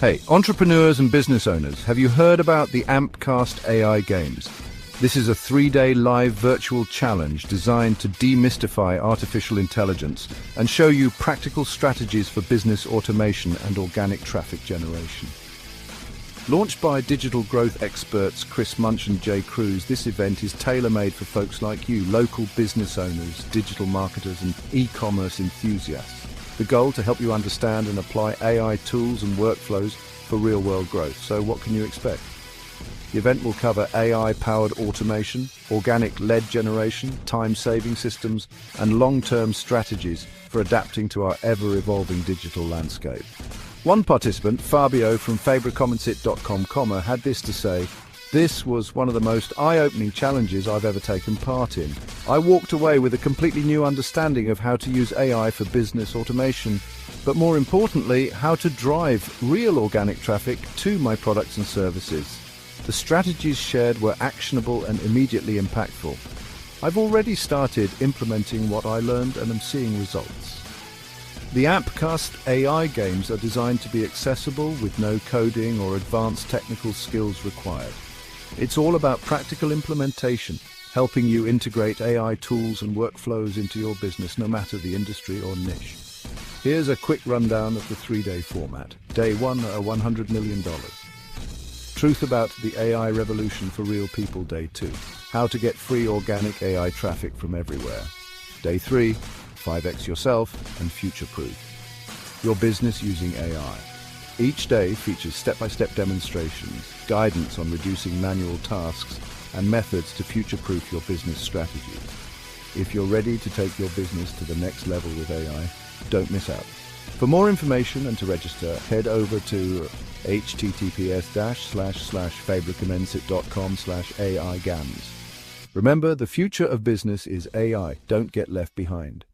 Hey, entrepreneurs and business owners, have you heard about the AmpCast AI Games? This is a 3-day live virtual challenge designed to demystify artificial intelligence and show you practical strategies for business automation and organic traffic generation. Launched by digital growth experts Munch and Cruiz, this event is tailor-made for folks like you, local business owners, digital marketers and e-commerce enthusiasts. The goal to help you understand and apply AI tools and workflows for real-world growth. So what can you expect? The event will cover AI-powered automation, organic lead generation, time-saving systems, and long-term strategies for adapting to our ever-evolving digital landscape. One participant, Fabio from fabricommensit.com, had this to say: "This was one of the most eye-opening challenges I've ever taken part in. I walked away with a completely new understanding of how to use AI for business automation, but more importantly, how to drive real organic traffic to my products and services. The strategies shared were actionable and immediately impactful. I've already started implementing what I learned and am seeing results." The AmpCast AI games are designed to be accessible with no coding or advanced technical skills required. It's all about practical implementation, helping you integrate AI tools and workflows into your business, no matter the industry or niche. Here's a quick rundown of the 3-day format. Day 1, $100 million. Truth about the AI revolution for real people. Day 2, how to get free organic AI traffic from everywhere. Day 3, 5x yourself and future-proof your business using AI. Each day features step-by-step demonstrations, guidance on reducing manual tasks, and methods to future-proof your business strategies. If you're ready to take your business to the next level with AI, don't miss out. For more information and to register, head over to https://fabricommensit.com/AI Games. Remember, the future of business is AI. Don't get left behind.